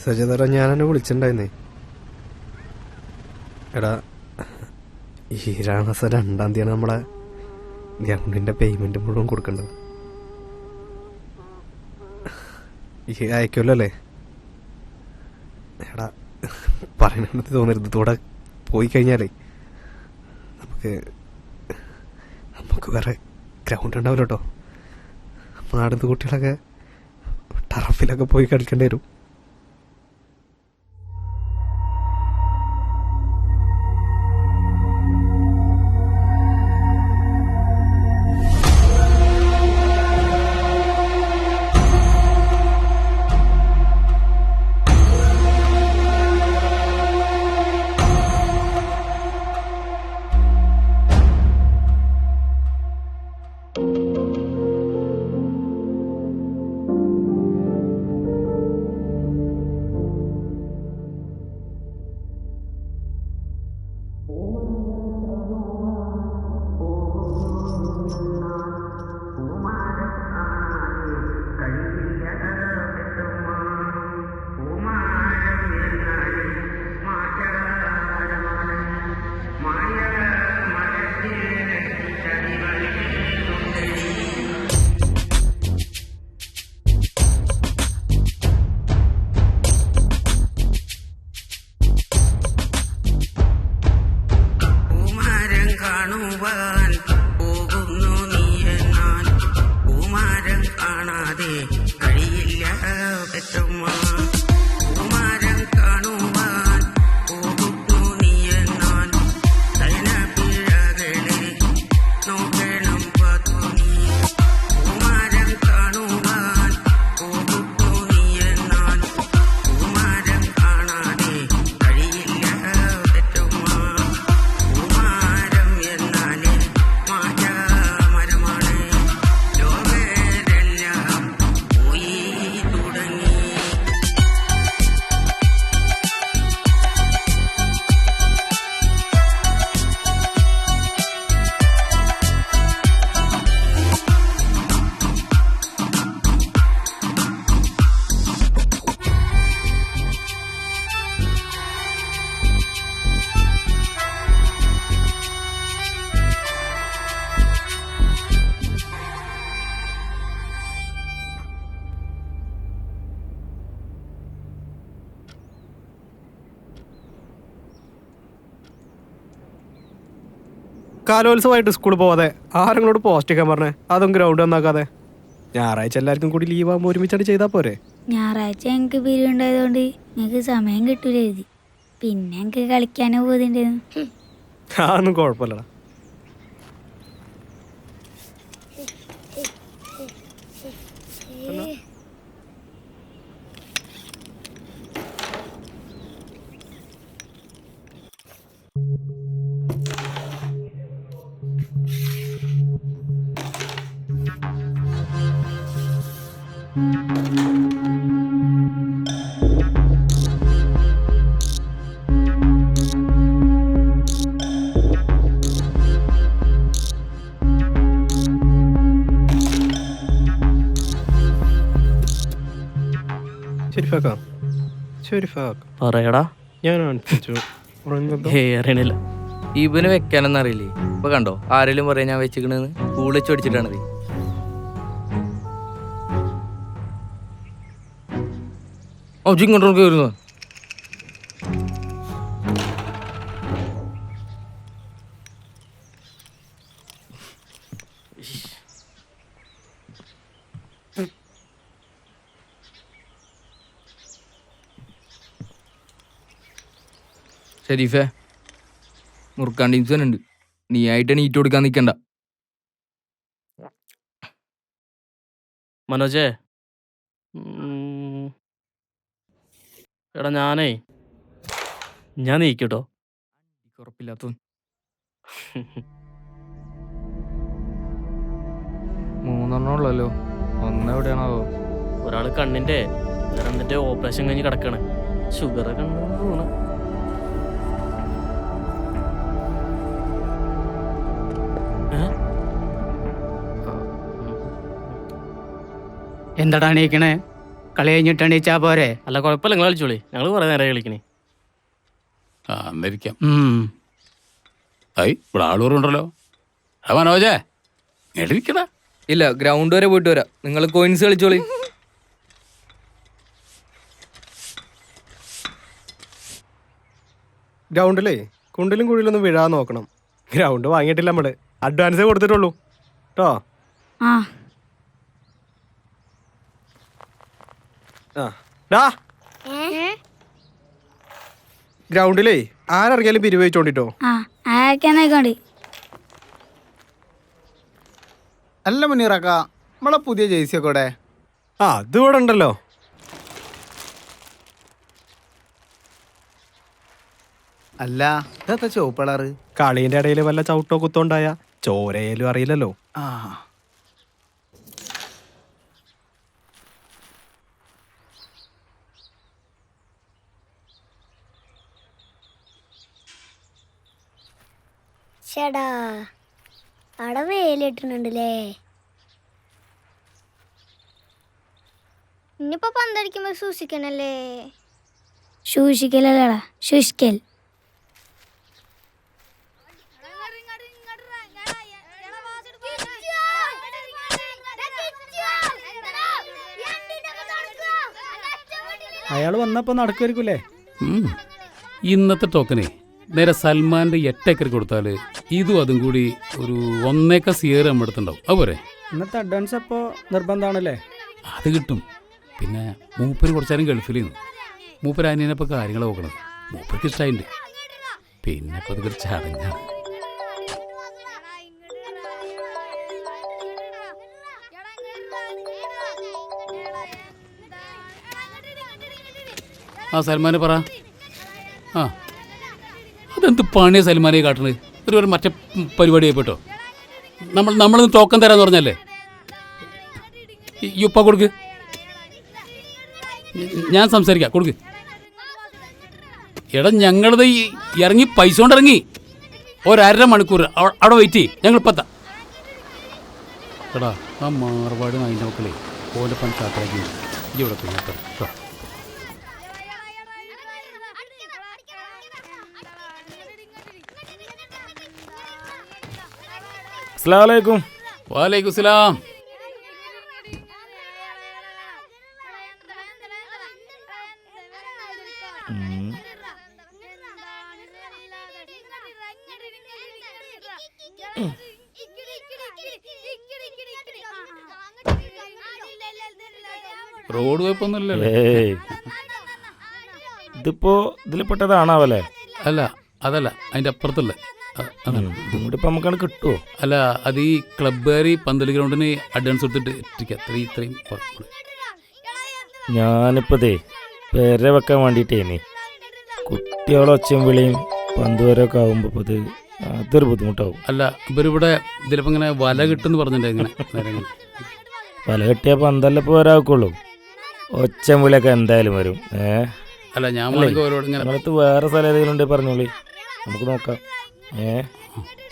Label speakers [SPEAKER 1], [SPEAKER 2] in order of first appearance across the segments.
[SPEAKER 1] സജതറ ഞാനെന്നെ വിളിച്ചിട്ടുണ്ടായിരുന്നേ. എടാ, ഈ മാസം 2-ാം തീയതിയാണ് നമ്മളെ ഗ്രൗണ്ടിൻ്റെ പേയ്മെൻറ്റ് മുഴുവൻ കൊടുക്കേണ്ടത്. ഈ അയക്കുമല്ലോ അല്ലേ? എടാ, പറയണത് തോന്നരുത്. ഇതോടെ പോയി കഴിഞ്ഞാലേ നമുക്ക് വേറെ ഗ്രൗണ്ട് ഉണ്ടാവില്ല കേട്ടോ. നാടത്ത് കുട്ടികളൊക്കെ ടറഫിലൊക്കെ പോയി കളിക്കേണ്ടി വരും. കാലോത്സവമായിട്ട് സ്കൂളിൽ പോവാതെ ആരെങ്ങളോട് പോസ്റ്റ് ചെയ്യാൻ പറഞ്ഞേ? അതും ഗ്രൗണ്ട് നന്നാക്കാതെ. ഞായറാഴ്ച എല്ലാവർക്കും കൂടി ലീവാകുമ്പോൾ ഒരുമിച്ചായിട്ട് ചെയ്താൽ പോരെ?
[SPEAKER 2] ഞായറാഴ്ച ഞങ്ങൾക്ക് പീരീഡ് ഉണ്ടായതുകൊണ്ട് ഞങ്ങൾക്ക് സമയം കിട്ടൂല എഴുതി. പിന്നെ ഞങ്ങൾക്ക് കളിക്കാനോ പോകുന്നുണ്ടായിരുന്നു.
[SPEAKER 1] അതൊന്നും കുഴപ്പമില്ലടാ.
[SPEAKER 3] പറയടാ.
[SPEAKER 1] ഞാൻ
[SPEAKER 3] അറിയണില്ല. ഇവന് വെക്കാനൊന്നും അറിയില്ലേ? ഇപ്പൊ കണ്ടോ, ആരെങ്കിലും പറയാ ഞാൻ വെച്ചിക്കണെന്ന്? സ്കൂളിൽ വെച്ച് പഠിച്ചിട്ടാണത്. ഇങ്ങോട്ടൊക്കെ വരുന്നു. ഷരീഫേ, മുറുക്കാൻ ടീംസ് ഉണ്ട്. നീ ആയിട്ട് നീറ്റ് കൊടുക്കാൻ നിൽക്കണ്ട.
[SPEAKER 4] മനോജേ, എടാ ഞാൻ നീക്കട്ടോ.
[SPEAKER 3] ഉറപ്പില്ലാത്ത 3 ഉള്ളല്ലോ. 1 എവിടെയാണോ?
[SPEAKER 4] ഒരാള് കണ്ണിന്റെ, വേറെ ഓപ്പറേഷൻ കഴിഞ്ഞ് കിടക്കാണ്. ഷുഗറൊക്കെ ഉണ്ടെന്ന് തോന്നുന്നു.
[SPEAKER 5] എന്താടാ എണീക്കണേ? കളി കഴിഞ്ഞിട്ട് എണീച്ചാ പോരെ?
[SPEAKER 4] അല്ല കുഴപ്പമില്ല, നിങ്ങൾ കളിച്ചോളി, ഞങ്ങൾ കുറേ നേരം കളിക്കണേ.
[SPEAKER 6] ആ എന്നിരിക്കാം. ഇവിടെ ആളൂറുണ്ടല്ലോ. മനോജേ എടിക്കടാ.
[SPEAKER 3] ഇല്ല, ഗ്രൗണ്ട് വരെ പോയിട്ട് വരാം. നിങ്ങൾ കോയിൻസ് കളിച്ചോളി.
[SPEAKER 1] ഗ്രൗണ്ടിലേ കുണ്ടിലും കുഴിയിലൊന്നും വീഴാൻ നോക്കണം. ഗ്രൗണ്ട് വാങ്ങിയിട്ടില്ല നമ്മള്, അഡ്വാൻസേ കൊടുത്തിട്ടുള്ളൂ കേട്ടോ.
[SPEAKER 2] ആ
[SPEAKER 1] ഗ്രൗണ്ടിലേ ആരിറങ്ങിയാലും പിരിവ് വെച്ചോണ്ടിട്ടോ.
[SPEAKER 2] ആ ആക്കാന്നേക്കോണ്ടി.
[SPEAKER 5] അല്ല മുനീറാക്ക, നമ്മളെ പുതിയ ജേഴ്സി ഒക്കെ ഇവിടെ?
[SPEAKER 1] ആ അത് ഇവിടെ ഉണ്ടല്ലോ.
[SPEAKER 5] അല്ല ഇതെന്താ ചുവപ്പ് കളറ്?
[SPEAKER 1] കളീന്റെ ഇടയിൽ വല്ല ചവിട്ടോ കുത്തോ ഉണ്ടായ ചോരയിലും അറിയില്ലല്ലോ.
[SPEAKER 5] ആ
[SPEAKER 7] ചേടാ അവിടെ വേലിട്ടുണ്ടല്ലേ. ഇനിയിപ്പോ പന്തടിക്കുമ്പോ സൂക്ഷിക്കണല്ലേ.
[SPEAKER 2] സൂക്ഷിക്കലല്ലടാ, ശുഷ്കൽ.
[SPEAKER 5] അയാൾ വന്നപ്പോ നടക്കുമായിരിക്കൂലേ?
[SPEAKER 6] ഇന്നത്തെ ടോക്കനെ നേരെ സൽമാന്റെ 8 ഏക്കർ കൊടുത്താൽ ഇതും അതും കൂടി ഒരു 1 ഏക്കർ സിയർ നമ്മൾ എടുത്തുണ്ടാവും. അതുപോലെ
[SPEAKER 5] ഇന്നത്തെ അഡ്വാൻസ് അപ്പോ നിർബന്ധമാണല്ലേ?
[SPEAKER 6] അത് കിട്ടും. പിന്നെ മൂപ്പര് കുറച്ചാലും ഗൾഫിൽ നിന്ന് മൂപ്പര് അനിയനപ്പോൾ കാര്യങ്ങൾ നോക്കണത് മൂപ്പർക്ക് ഇഷ്ടമായിട്ടുണ്ട്. പിന്നെ ഇപ്പോൾ ഇതൊരു ചടങ്ങാണ്. ആ സൽമാനെ പറ. ആ അതെന്ത് പണിയാണ് സൽമാനെ കാട്ടണത്? ഒരു മറ്റേ പരിപാടി ആയിപ്പെട്ടോ. നമ്മളിന്ന് ടോക്കൺ തരാന്ന് പറഞ്ഞല്ലേ? ഈ ഉപ്പ കൊടുക്ക്, ഞാൻ സംസാരിക്കാം. കൊടുക്ക്. എടാ ഞങ്ങളത് ഇറങ്ങി പൈസ കൊണ്ട് ഇറങ്ങി 1.5 മണിക്കൂർ അവിടെ വെയിറ്റ് ചെയ്യും. ഞങ്ങൾ ഇപ്പത്താ. എടാ ആ മാർവാട് അതിൻ്റെ മക്കളെ ഓൻ്റെ പണി കാട്ടാക്കി ഇവിടെ കേട്ടോ.
[SPEAKER 8] അസ്സലാമലൈക്കും.
[SPEAKER 6] വാലൈക്കും സലാം. റോഡ് കുഴപ്പമൊന്നുമില്ലല്ലേ?
[SPEAKER 8] ഇതിപ്പോ ഇതിൽ പെട്ടതാണാവല്ലേ?
[SPEAKER 6] അല്ല അതല്ല, അതിൻ്റെ അപ്പുറത്തുള്ള
[SPEAKER 8] ഇപ്പം നമുക്കാണ് കിട്ടുമോ?
[SPEAKER 6] അല്ല അത് ഈ ക്ലബ്ബുകാർ പന്തല് ഗ്രൗണ്ടിന് അഡ്വാൻസ് കൊടുത്തിട്ട് ഇത്രയും
[SPEAKER 8] ഞാനിപ്പതേ പേരെ വെക്കാൻ വേണ്ടിയിട്ടേനി. കുട്ടികളെ ഒച്ചയും വിളിയും പന്തുവരൊക്കെ ആകുമ്പോൾ അത് അതൊരു ബുദ്ധിമുട്ടാവും.
[SPEAKER 6] അല്ല ഇവരിവിടെ ഇതിലിപ്പോൾ ഇങ്ങനെ വല കിട്ടുമെന്ന് പറഞ്ഞിട്ടുണ്ട്. ഇങ്ങനെ
[SPEAKER 8] വല കെട്ടിയാൽ പന്തല്ല ഇപ്പോൾ വരാക്കുള്ളൂ. ഒച്ചയും വിളിയൊക്കെ എന്തായാലും വരും.
[SPEAKER 6] അല്ല ഞാൻ അവരോട് ഇങ്ങനെ
[SPEAKER 8] നിങ്ങളത്ത് വേറെ സ്ഥലം ഏതെങ്കിലും ഉണ്ടെങ്കിൽ പറഞ്ഞോളി, നമുക്ക് നോക്കാം.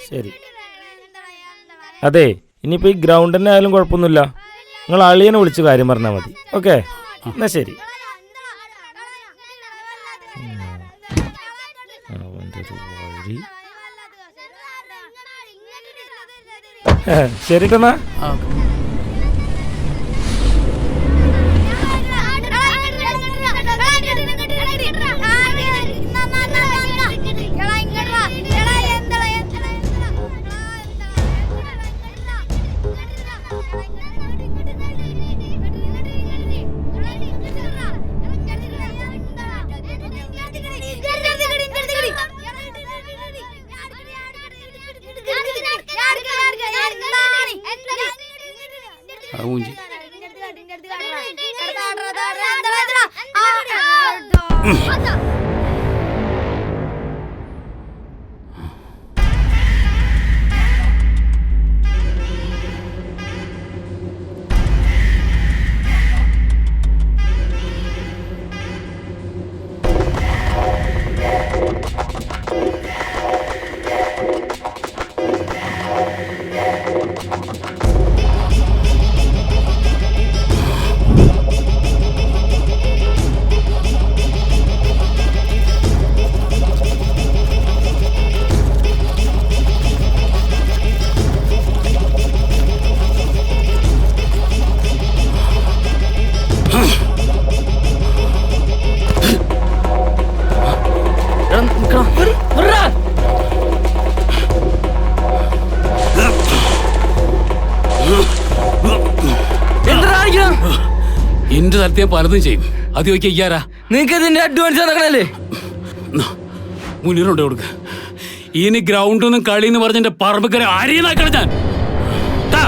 [SPEAKER 8] ശരി. അതെ ഇനിയിപ്പോൾ ഈ ഗ്രൗണ്ട് തന്നെ ആയാലും കുഴപ്പമൊന്നുമില്ല. നിങ്ങൾ അളിയനെ വിളിച്ച് കാര്യം പറഞ്ഞാൽ മതി. ഓക്കെ എന്നാ ശരി. ശരി എന്നാ.
[SPEAKER 6] മൂഞ്ചി എന്റെ സ്ഥലത്ത് ഞാൻ പലതും ചെയ്യും. അത് ചോദിക്കാൻ ഇയ്യാരാ?
[SPEAKER 3] നിനക്ക് ഇതിന്റെ അഡ്വാൻസ് നടക്കണല്ലേ?
[SPEAKER 6] മുനീറുണ്ട് കൊടുക്ക. ഇനി ഗ്രൗണ്ടൊന്നും കളി എന്ന് പറഞ്ഞ എന്റെ പറമ്പക്കര ആരെയും ഞാൻ. താ.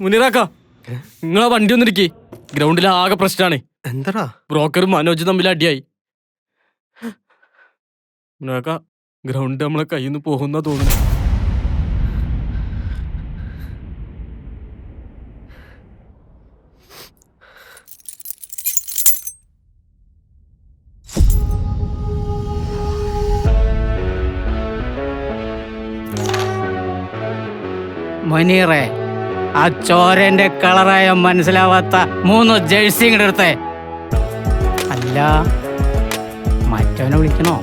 [SPEAKER 4] മുനീറാക്ക നിങ്ങളാ വണ്ടി ഒന്നിരിക്കേ. ഗ്രൗണ്ടിൽ ആകെ പ്രശ്നമാണ്.
[SPEAKER 1] എന്താടാ?
[SPEAKER 4] ബ്രോക്കറും മനോജും തമ്മിൽ അടിയായി. മുനീറാക്ക ഗ്രൗണ്ട് നമ്മളെ കയ്യിൽ നിന്ന് പോകുന്ന തോന്നുന്നു.
[SPEAKER 9] മുനീറെ, ആ ചോരന്റെ കളറായ മനസ്സിലാവാത്ത 3 ജേഴ്സി ഇങ്ങോട്ട് എടുത്തേ. അല്ല, മറ്റവനെ വിളിക്കണോ?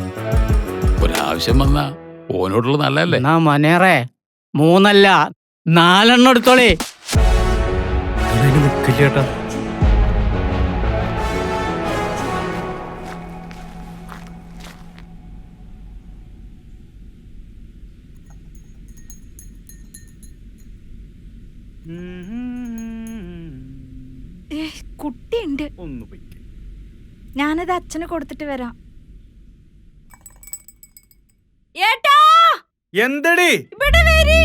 [SPEAKER 6] ഒരാവശ്യം വന്നാ ഓനോടുള്ള നല്ലല്ലേ?
[SPEAKER 9] എന്നാ മുനീറെ 3 അല്ല 4 എടുത്തോളേ.
[SPEAKER 1] നിക്കില്ലേട്ടാ.
[SPEAKER 10] കുട്ടിയുണ്ട്.
[SPEAKER 1] ഒന്ന് പോയി.
[SPEAKER 10] ഞാനത് അച്ഛന് കൊടുത്തിട്ട് വരാം.
[SPEAKER 1] എന്തടി?
[SPEAKER 10] ഇവിടെ വരി.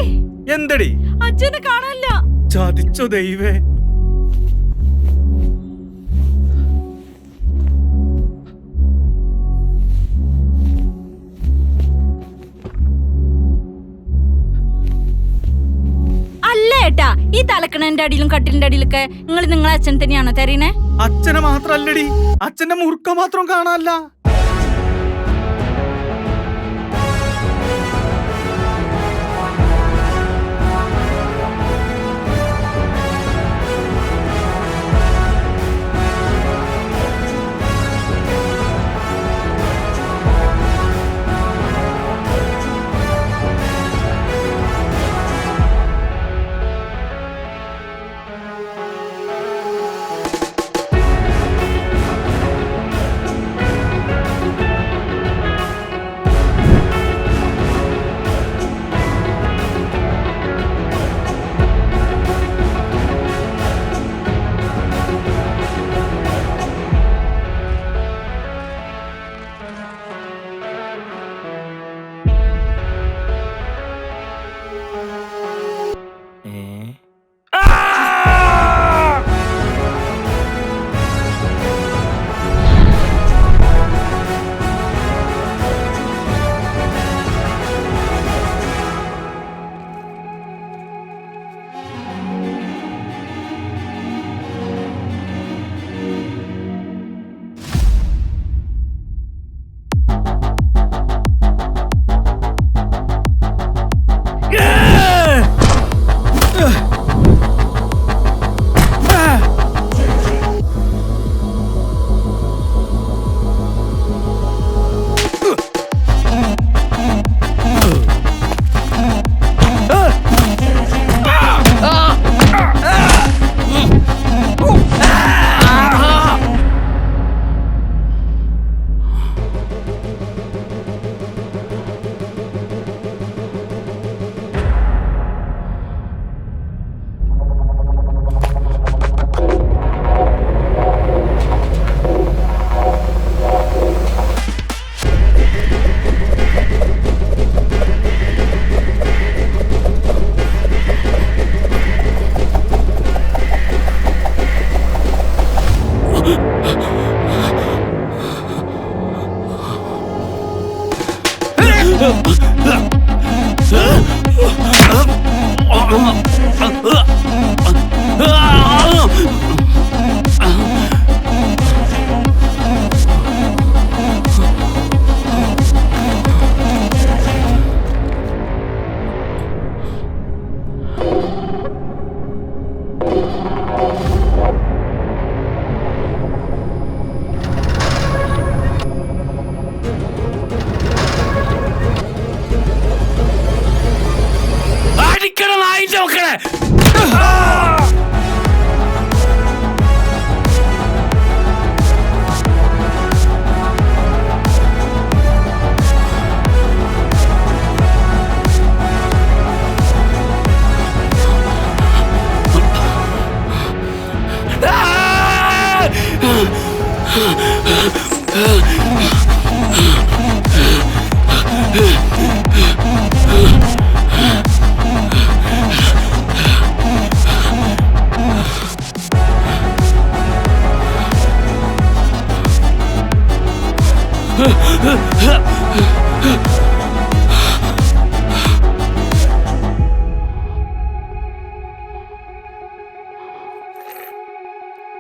[SPEAKER 1] എന്തടി?
[SPEAKER 10] അച്ഛനെ കാണാനില്ല.
[SPEAKER 1] ചതിച്ചോ ദൈവേ.
[SPEAKER 10] അല്ല ഏട്ടാ, ഈ തലക്കണന്റെ അടിയിലും കട്ടിലിന്റെ അടിയിലൊക്കെ നിങ്ങളെ അച്ഛൻ തന്നെയാണോ തരീനെ?
[SPEAKER 1] അച്ഛനെ മാത്രല്ലടി, അച്ഛന്റെ മുറുക്ക മാത്രം കാണാനല്ല.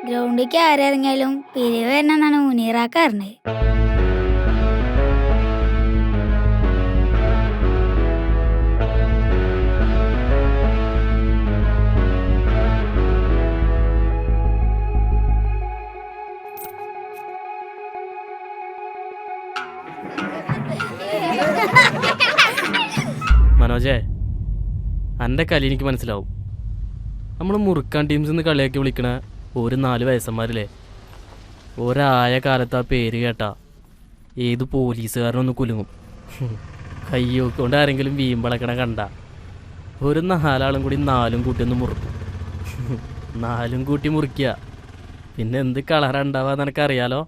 [SPEAKER 2] ഗ്രൗണ്ടിലേക്ക് ആരിറങ്ങിയാലും പിരിവ് വരണമെന്നാണ് മുനീറാക്ക പറഞ്ഞത്.
[SPEAKER 4] മനോജേ, എൻ്റെ കളി എനിക്ക് മനസ്സിലാവും. നമ്മൾ മുറുക്കാൻ ടീംസിൽ നിന്ന് കളിയാക്കി വിളിക്കണ ഒരു 4 വയസ്സന്മാരില്ലേ, ഒരായ കാലത്ത് ആ പേര് കേട്ടാ ഏത് പോലീസുകാരനൊന്ന് കുലുങ്ങും. കയ്യോക്കൊണ്ട് ആരെങ്കിലും വീമ്പളക്കണ കണ്ട ഒരു 4 ആളും കൂടി 4 കൂട്ടി ഒന്ന് മുറുക്കും. 4 കൂട്ടി മുറിക്കുക, പിന്നെ എന്ത് കളറാ ഉണ്ടാവാന്ന് എനിക്കറിയാലോ.